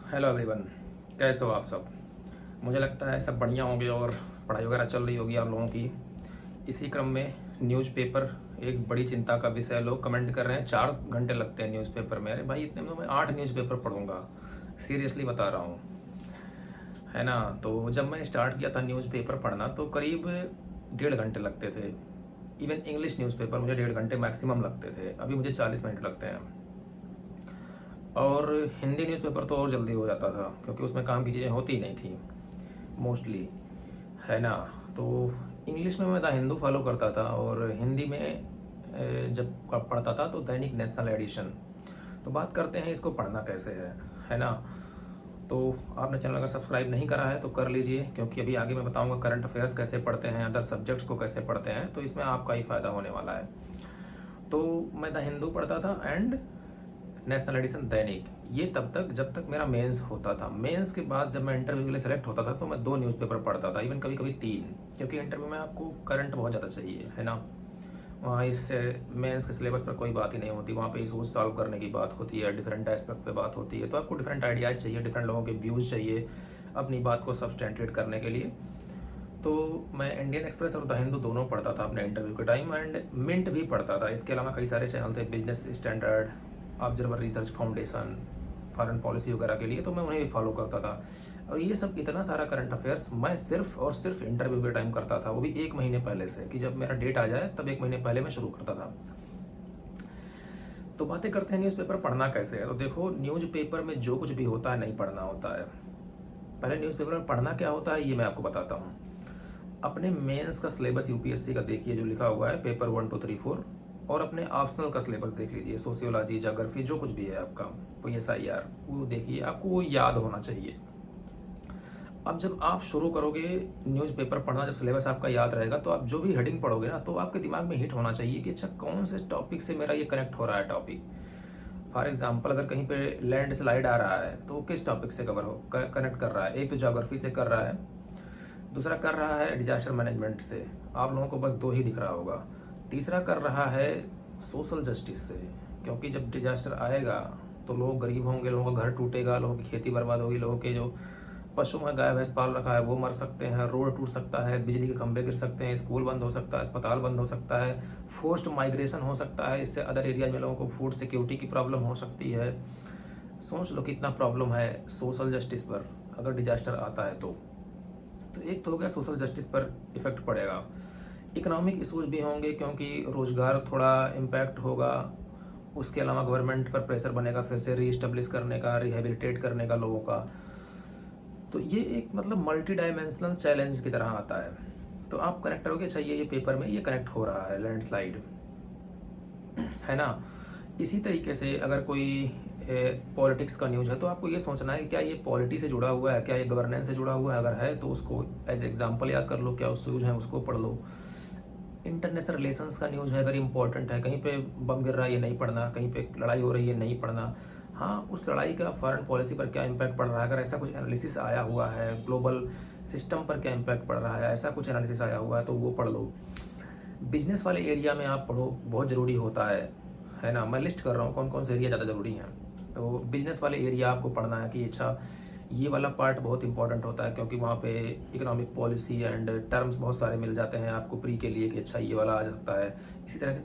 Hello everyone, कैसे हो आप सब। मुझे लगता है सब बढ़िया होंगे और पढ़ाई वगैरह चल रही होगी आप लोगों की। इसी क्रम में न्यूज़पेपर एक बड़ी चिंता का विषय है। लोग कमेंट कर रहे हैं 4 घंटे लगते हैं न्यूज़पेपर में। अरे भाई, इतने में तो मैं 8 न्यूज़पेपर पढ़ूंगा, सीरियसली बता रहा हूँ, है ना। तो जब मैं स्टार्ट किया था न्यूज़पेपर पढ़ना तो करीब 1.5 घंटे लगते थे। इवन इंग्लिश न्यूज़पेपर मुझे 1.5 घंटे मैक्सिमम लगते थे, अभी मुझे 40 मिनट लगते हैं। और हिंदी न्यूज़पेपर तो और जल्दी हो जाता था क्योंकि उसमें काम की चीज़ें होती ही नहीं थी मोस्टली, है ना। तो इंग्लिश में मैं द हिंदू फॉलो करता था और हिंदी में जब पढ़ता था तो दैनिक नेशनल एडिशन। तो बात करते हैं इसको पढ़ना कैसे है ना। तो आपने चैनल अगर सब्सक्राइब नहीं करा है तो कर लीजिए, क्योंकि अभी आगे मैं बताऊंगा करंट अफेयर्स कैसे पढ़ते हैं, अदर सब्जेक्ट्स को कैसे पढ़ते हैं, तो इसमें आपका ही फ़ायदा होने वाला है। तो मैं द हिंदू पढ़ता था एंड नेशनल एडिशन दैनिक, ये तब तक जब तक मेरा मेंस होता था। मेंस के बाद जब मैं इंटरव्यू के लिए सेलेक्ट होता था तो मैं 2 न्यूज़पेपर पढ़ता था, इवन कभी कभी 3, क्योंकि इंटरव्यू में आपको करंट बहुत ज़्यादा चाहिए, है ना। वहाँ इससे मेंस के सिलेबस पर कोई बात ही नहीं होती, वहाँ पे इस सोच सॉल्व करने की बात होती है, डिफरेंट एस्पेक्ट पे बात होती है। तो आपको डिफरेंट आइडियाज़ चाहिए, डिफरेंट लोगों के व्यूज़ चाहिए अपनी बात को सब्सटेंटिएट करने के लिए। तो मैं इंडियन एक्सप्रेस और द हिंदू दोनों पढ़ता था अपने इंटरव्यू के टाइम, एंड मिंट भी पढ़ता था। इसके अलावा कई सारे चैनल थे, business standard, observer research foundation, foreign policy वगैरह के लिए, तो मैं उन्हें भी फॉलो करता था। और ये सब इतना सारा करंट अफेयर्स मैं सिर्फ और सिर्फ इंटरव्यू के टाइम करता था, वो भी 1 महीने पहले से, कि जब मेरा डेट आ जाए तब 1 महीने पहले मैं शुरू करता था। तो बातें करते हैं न्यूज़पेपर पढ़ना कैसे है। तो देखो, न्यूज़पेपर में जो कुछ भी होता है नहीं पढ़ना होता है। पहले न्यूज़पेपर में पढ़ना क्या होता है ये मैं आपको बताता हूँ। अपने मेंस का सिलेबस यूपीएससी का देखिए जो लिखा हुआ है, पेपर 1 2 3 4, और अपने ऑप्शनल का सिलेबस देख लीजिए, सोशियोलॉजी, ज्योग्राफी, जो कुछ भी है आपका, PSIR, वो देखिए, आपको वो याद होना चाहिए। अब जब आप शुरू करोगे न्यूज़पेपर पढ़ना, जब सिलेबस आपका याद रहेगा तो आप जो भी हेडिंग पढ़ोगे ना, तो आपके दिमाग में हिट होना चाहिए कि अच्छा कौन से टॉपिक से मेरा ये कनेक्ट हो रहा है टॉपिक। फॉर एग्जाम्पल, अगर कहीं पे लैंड स्लाइड आ रहा है तो किस टॉपिक से कनेक्ट कर रहा है। एक तो ज्योग्राफी से कर रहा है, दूसरा कर रहा है डिजास्टर मैनेजमेंट से, आप लोगों को बस 2 ही दिख रहा होगा। तीसरा कर रहा है सोशल जस्टिस से, क्योंकि जब डिजास्टर आएगा तो लोग गरीब होंगे, लोगों का घर टूटेगा, लोगों की खेती बर्बाद होगी, लोगों के जो पशु में गाय भैंस पाल रखा है वो मर सकते हैं, रोड टूट सकता है, बिजली के खंभे गिर सकते हैं, स्कूल बंद हो सकता है, अस्पताल बंद हो सकता है, फोर्स्ड माइग्रेशन हो सकता है, इससे अदर एरियाज में लोगों को फूड सिक्योरिटी की प्रॉब्लम हो सकती है। सोच लो कितना प्रॉब्लम है सोशल जस्टिस पर अगर डिजास्टर आता है तो एक तो हो गया सोशल जस्टिस पर इफेक्ट पड़ेगा। इकोनॉमिक इशूज भी होंगे क्योंकि रोज़गार थोड़ा इम्पैक्ट होगा। उसके अलावा गवर्नमेंट पर प्रेशर बनेगा फिर से रीस्टेब्लिश करने का, रिहेबिलिटेट करने का लोगों का। तो ये एक मतलब मल्टी डायमेंशनल चैलेंज की तरह आता है। तो आप कनेक्ट करोगे, चाहिए ये पेपर में ये कनेक्ट हो रहा है लैंडस्लाइड, है ना। इसी तरीके से अगर कोई पॉलिटिक्स का न्यूज़ है तो आपको ये सोचना है कि क्या ये पॉलिटी से जुड़ा हुआ है, क्या ये गवर्नेंस से जुड़ा हुआ है। अगर है तो उसको एज एग्जाम्पल याद कर लो, क्या उस न्यूज़ है उसको पढ़ लो। इंटरनेशनल रिलेशंस का न्यूज़ है, अगर इंपॉर्टेंट है, कहीं पे बम गिर रहा है ये नहीं पढ़ना, कहीं पे लड़ाई हो रही है नहीं पढ़ना। हाँ, उस लड़ाई का फॉरेन पॉलिसी पर क्या इम्पैक्ट पड़ रहा है, अगर ऐसा कुछ एनालिसिस आया हुआ है, ग्लोबल सिस्टम पर क्या इम्पैक्ट पड़ रहा है, ऐसा कुछ एनालिसिस आया हुआ है तो वो पढ़ लो। बिजनेस वाले एरिया में आप पढ़ो, बहुत ज़रूरी होता है ना। मैं लिस्ट कर रहा हूँ कौन कौन से एरिया ज़्यादा ज़रूरी हैं। तो बिजनेस वाले एरिया आपको पढ़ना है कि अच्छा ये वाला पार्ट बहुत इंपॉर्टेंट होता है, क्योंकि वहाँ पे इकोनॉमिक पॉलिसी एंड टर्म्स बहुत सारे मिल जाते हैं आपको प्री के लिए कि अच्छा ये वाला आ सकता है।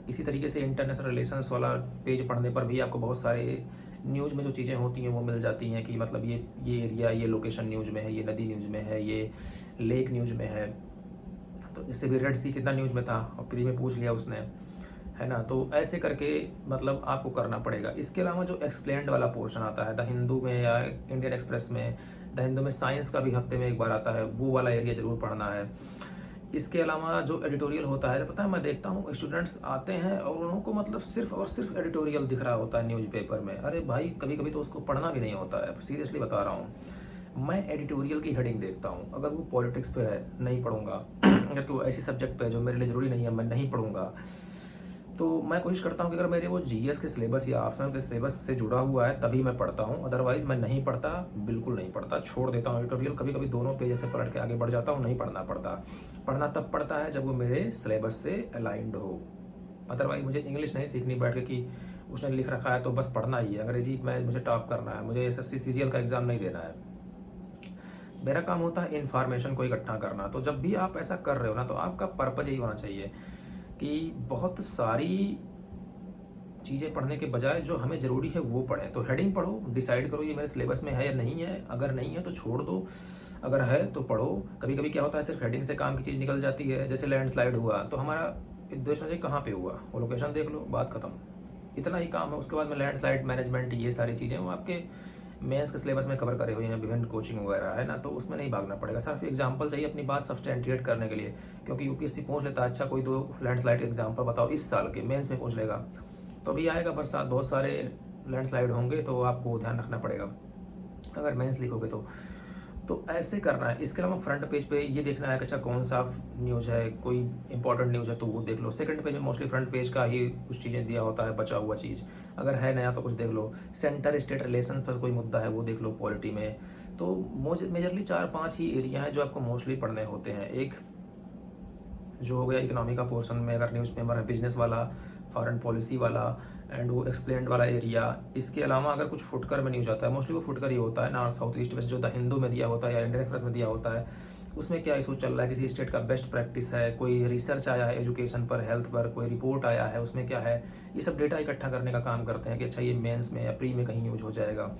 इसी तरीके से इंटरनेशनल रिलेशंस वाला पेज पढ़ने पर भी आपको बहुत सारे न्यूज़ में जो चीज़ें होती हैं वो मिल जाती हैं कि मतलब ये एरिया, ये लोकेशन न्यूज़ में है, ये नदी न्यूज़ में है, ये लेक न्यूज़ में है। तो इससे भी रेड सी कितना न्यूज़ में था और प्री में पूछ लिया उसने, है ना। तो ऐसे करके मतलब आपको करना पड़ेगा। इसके अलावा जो एक्सप्लेन्ड वाला पोर्शन आता है द हिंदू में या इंडियन एक्सप्रेस में, द हिंदू में साइंस का भी हफ्ते में एक बार आता है, वो वाला एरिया ज़रूर पढ़ना है। इसके अलावा जो एडिटोरियल होता है, पता है मैं देखता हूँ स्टूडेंट्स आते हैं और उनको मतलब सिर्फ और सिर्फ एडिटोरियल दिख रहा होता है न्यूज़पेपर में। अरे भाई, कभी कभी तो उसको पढ़ना भी नहीं होता है, सीरियसली बता रहा हूँ। मैं एडिटोरियल की हेडिंग देखता हूँ, अगर वो पॉलिटिक्स पे है नहीं पढ़ूंगा अगर कोई ऐसी सब्जेक्ट पे है जो मेरे लिए ज़रूरी नहीं है मैं नहीं पढ़ूंगा। तो मैं कोशिश करता हूँ कि अगर मेरे वो जीएस के सिलेबस या ऑप्शनल के सिलेबस से जुड़ा हुआ है तभी मैं पढ़ता हूँ, अदरवाइज मैं नहीं पढ़ता, बिल्कुल नहीं पढ़ता, छोड़ देता हूँ एडिटोरियल। कभी कभी दोनों पेज से पलट के आगे बढ़ जाता हूँ, नहीं पढ़ना पड़ता। पढ़ना तब पड़ता है जब वो मेरे सिलेबस से अलाइंड हो। अदरवाइज मुझे इंग्लिश नहीं सीखनी बैठ के कि उसने लिख रखा है तो बस पढ़ना ही है, अंग्रेजी में मुझे टॉप करना है, मुझे एसएससी सीजीएल का एग्ज़ाम नहीं देना है। मेरा काम होता है इन्फॉर्मेशन को इकट्ठा करना। तो जब भी आप ऐसा कर रहे हो ना, तो आपका पर्पज़ यही होना चाहिए कि बहुत सारी चीज़ें पढ़ने के बजाय जो हमें ज़रूरी है वो पढ़ें। तो हेडिंग पढ़ो, डिसाइड करो ये मेरे सिलेबस में है या नहीं है, अगर नहीं है तो छोड़ दो, अगर है तो पढ़ो। कभी कभी क्या होता है, सिर्फ हेडिंग से काम की चीज़ निकल जाती है। जैसे लैंडस्लाइड हुआ तो हमारा उद्देश्य है कहाँ पे हुआ, वो लोकेशन देख लो, बात खत्म, इतना ही काम है। उसके बाद में लैंडस्लाइड मैनेजमेंट, ये सारी चीज़ें वो आपके मेंस के सिलेबस में कवर करे हुए हैं, विभिन्न कोचिंग वगैरह है ना, तो उसमें नहीं भागना पड़ेगा। सिर्फ एग्जांपल चाहिए अपनी बात सब्सटेंटिएट करने के लिए, क्योंकि यूपीएससी पूछ लेता है अच्छा कोई दो लैंडस्लाइड एग्जांपल बताओ इस साल के, मेंस में पूछ लेगा। तो अभी आएगा बरसात, बहुत सारे लैंडस्लाइड होंगे, तो आपको ध्यान रखना पड़ेगा अगर मेंस लिखोगे तो ऐसे करना है। इसके अलावा फ्रंट पेज पे ये देखना है कि अच्छा कौन सा न्यूज़ है, कोई इंपॉर्टेंट न्यूज़ है तो वो देख लो। सेकंड पेज में मोस्टली फ्रंट पेज का ही कुछ चीज़ें दिया होता है, बचा हुआ चीज़, अगर है नया तो कुछ देख लो। सेंटर स्टेट रिलेशन पर कोई मुद्दा है वो देख लो पॉलिटी में। तो मेजरली 4-5 ही एरिया हैं जो आपको मोस्टली पढ़ने होते हैं। एक जो हो गया इकोनॉमी का पोर्शन में, अगर न्यूज़पेपर है, बिजनेस वाला, फॉरेन पॉलिसी वाला, एंड वो एक्सप्लेंड वाला एरिया। इसके अलावा अगर कुछ फुटकर में न्यूज आता है, मोस्टली वो फुटकर ही होता है, नॉर्थ साउथ ईस्ट वेस्ट, जो द हिंदू में दिया होता है या इंडियन एक्सप्रेस में दिया होता है, उसमें क्या इशू चल रहा है, किसी स्टेट का बेस्ट प्रैक्टिस है, कोई रिसर्च आया है एजुकेशन पर, हेल्थ पर, कोई रिपोर्ट आया है, उसमें क्या है, ये सब डेटा इकट्ठा करने का काम करते हैं कि अच्छा ये मेंस में या प्री में कहीं यूज हो जाएगा।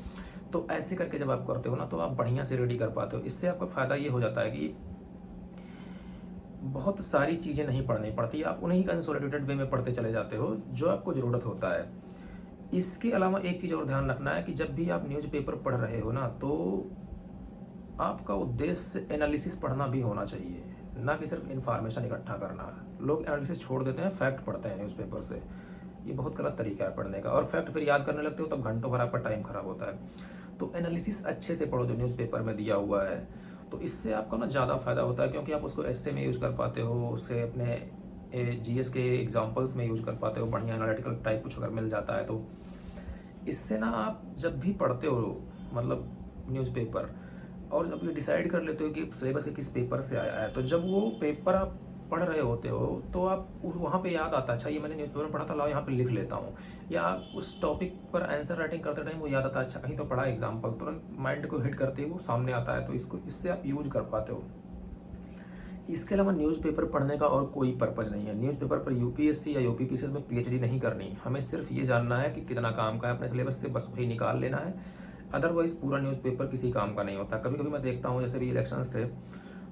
तो ऐसे करके जब आप करते हो ना, तो आप बढ़िया से रेडी कर पाते हो। इससे आपका फ़ायदा ये हो जाता है कि बहुत सारी चीज़ें नहीं पढ़नी पड़ती, आप उन्हीं कंसोलिडेटेड वे में पढ़ते चले जाते हो जो आपको ज़रूरत होता है। इसके अलावा एक चीज़ और ध्यान रखना है कि जब भी आप न्यूज़पेपर पढ़ रहे हो ना, तो आपका उद्देश्य एनालिसिस पढ़ना भी होना चाहिए, ना कि सिर्फ इन्फॉर्मेशन इकट्ठा करना। लोग एनालिसिस छोड़ देते हैं, फैक्ट पढ़ते हैं न्यूज़पेपर से, ये बहुत गलत तरीका है पढ़ने का, और फैक्ट फिर याद करने लगते हो तब घंटों भर आपका टाइम खराब होता है। तो एनालिसिस अच्छे से पढ़ो जो न्यूज़पेपर में दिया हुआ है, तो इससे आपको ना ज़्यादा फ़ायदा होता है, क्योंकि आप उसको एस्से में यूज़ कर पाते हो, उससे अपने जीएस के एग्जांपल्स में यूज़ कर पाते हो, बढ़िया एनालिटिकल टाइप कुछ अगर मिल जाता है तो। इससे ना आप जब भी पढ़ते हो मतलब न्यूज़पेपर, और जब ये डिसाइड कर लेते हो कि सिलेबस के किस पेपर से आया है, तो जब वो पेपर आप पढ़ रहे होते हो तो आप वहाँ पे याद आता है अच्छा ये मैंने न्यूज़पेपर में पढ़ा था, लाओ यहाँ पे लिख लेता हूँ, या उस टॉपिक पर आंसर राइटिंग करते टाइम वो याद आता है अच्छा कहीं तो पढ़ा, एग्जाम्पल तुरंत माइंड को हिट करते ही वो सामने आता है, तो इससे आप यूज कर पाते हो। इसके अलावा न्यूज़पेपर पढ़ने का और कोई पर्पज़ नहीं है। न्यूज़पेपर पर यूपीएससी या यूपीपीसीएस में पीएचडी नहीं करनी, हमें सिर्फ ये जानना है कि कितना काम का है अपने सिलेबस से, बस वही निकाल लेना है। अदरवाइज़ पूरा न्यूज़पेपर किसी काम का नहीं होता। कभी कभी मैं देखता हूँ जैसे भी इलेक्शंस थे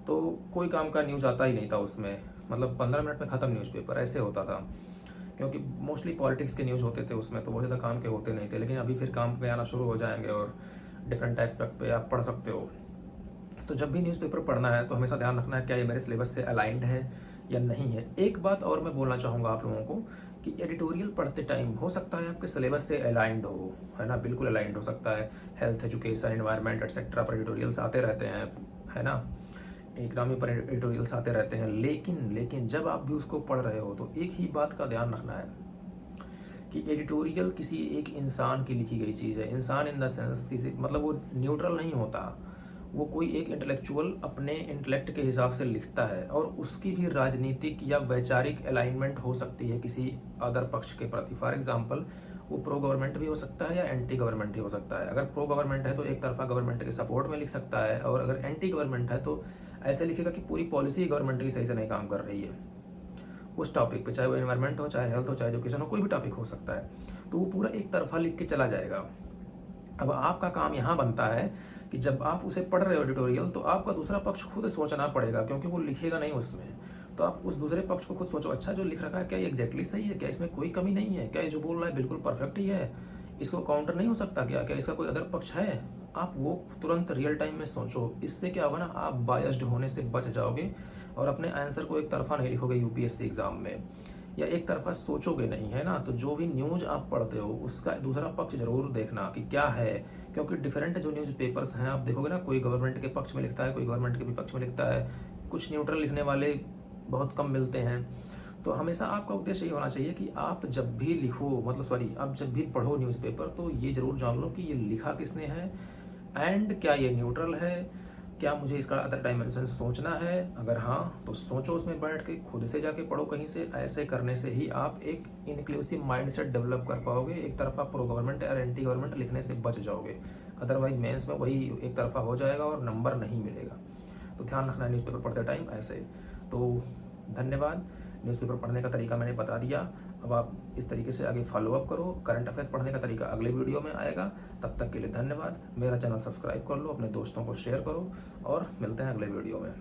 तो कोई काम का न्यूज़ आता ही नहीं था उसमें, मतलब 15 मिनट में ख़त्म न्यूज़पेपर, ऐसे होता था, क्योंकि मोस्टली पॉलिटिक्स के न्यूज़ होते थे उसमें, तो बहुत ज़्यादा काम के होते नहीं थे। लेकिन अभी फिर काम पे आना शुरू हो जाएंगे और डिफरेंट एस्पेक्ट पे आप पढ़ सकते हो। तो जब भी न्यूज़पेपर पढ़ना है तो हमेशा ध्यान रखना है क्या ये मेरे सिलेबस से अलाइंड है या नहीं है। एक बात और मैं बोलना चाहूँगा आप लोगों को कि एडिटोरियल पढ़ते टाइम हो सकता है आपके सिलेबस से अलाइंड हो, है ना, बिल्कुल अलाइंड हो सकता है। हेल्थ, एजुकेशन, एनवायरनमेंट एटसेट्रा पर एडिटोरियल्स आते रहते हैं, है ना, इकनॉमी पर एडिटोरियल्स आते रहते हैं। लेकिन जब आप भी उसको पढ़ रहे हो तो एक ही बात का ध्यान रखना है कि एडिटोरियल किसी एक इंसान की लिखी गई चीज़ है। इंसान इन द सेंस किसी, मतलब वो न्यूट्रल नहीं होता, वो कोई एक इंटेलेक्चुअल अपने इंटेलेक्ट के हिसाब से लिखता है, और उसकी भी राजनीतिक या वैचारिक अलाइनमेंट हो सकती है किसी अदर पक्ष के प्रति। फॉर एग्जांपल वो प्रो गवर्नमेंट भी हो सकता है या एंटी गवर्नमेंट भी हो सकता है। अगर प्रो गवर्नमेंट है तो एक तरफा गवर्नमेंट के सपोर्ट में लिख सकता है, और अगर एंटी गवर्नमेंट है तो ऐसे लिखेगा कि पूरी पॉलिसी गवर्नमेंट की सही से नहीं काम कर रही है उस टॉपिक पे, चाहे वो एनवायरनमेंट हो, चाहे हेल्थ हो, चाहे एजुकेशन हो, कोई भी टॉपिक हो सकता है। तो वो पूरा एक तरफा लिख के चला जाएगा। अब आपका काम यहाँ बनता है कि जब आप उसे पढ़ रहे हो एडिटोरियल, तो आपका दूसरा पक्ष खुद सोचना पड़ेगा, क्योंकि वो लिखेगा नहीं उसमें। तो आप उस दूसरे पक्ष को खुद सोचो, अच्छा जो लिख रखा है क्या ये एग्जैक्टली सही है, क्या इसमें कोई कमी नहीं है, क्या ये जो बोल रहा है बिल्कुल परफेक्ट ही है, इसको काउंटर नहीं हो सकता क्या, क्या इसका कोई अदर पक्ष है। आप वो तुरंत रियल टाइम में सोचो। इससे क्या होगा ना, आप बायस्ड होने से बच जाओगे और अपने आंसर को एक तरफा नहीं लिखोगे यूपीएससी एग्जाम में, या एक तरफा सोचोगे नहीं, है ना। तो जो भी न्यूज़ आप पढ़ते हो उसका दूसरा पक्ष जरूर देखना कि क्या है, क्योंकि डिफरेंट जो न्यूज़ पेपर्स हैं आप देखोगे ना, कोई गवर्नमेंट के पक्ष में लिखता है, कोई गवर्नमेंट के विपक्ष में लिखता है, कुछ न्यूट्रल लिखने वाले बहुत कम मिलते हैं। तो हमेशा आपका उद्देश्य ये होना चाहिए कि आप जब भी लिखो, मतलब सॉरी, आप जब भी पढ़ो न्यूज़पेपर, तो ये ज़रूर जान लो कि ये लिखा किसने है, एंड क्या ये न्यूट्रल है, क्या मुझे इसका अदर डायमेंशन सोचना है? अगर हाँ, तो सोचो, उसमें बैठ के खुद से जाके पढ़ो कहीं से। ऐसे करने से ही आप एक इंक्लूसिव माइंडसेट डेवलप कर पाओगे। एक तरफा प्रो गवर्नमेंट और एंटी गवर्नमेंट लिखने से बच जाओगे, अदरवाइज मेंस में वही एक तरफा हो जाएगा और नंबर नहीं मिलेगा। तो ध्यान रखना न्यूज़पेपर पढ़ते टाइम ऐसे। तो धन्यवाद। न्यूज़पेपर पढ़ने का तरीका मैंने बता दिया, अब आप इस तरीके से आगे फॉलो अप करो। करंट अफेयर्स पढ़ने का तरीका अगले वीडियो में आएगा। तब तक के लिए धन्यवाद। मेरा चैनल सब्सक्राइब कर लो, अपने दोस्तों को शेयर करो और मिलते हैं अगले वीडियो में।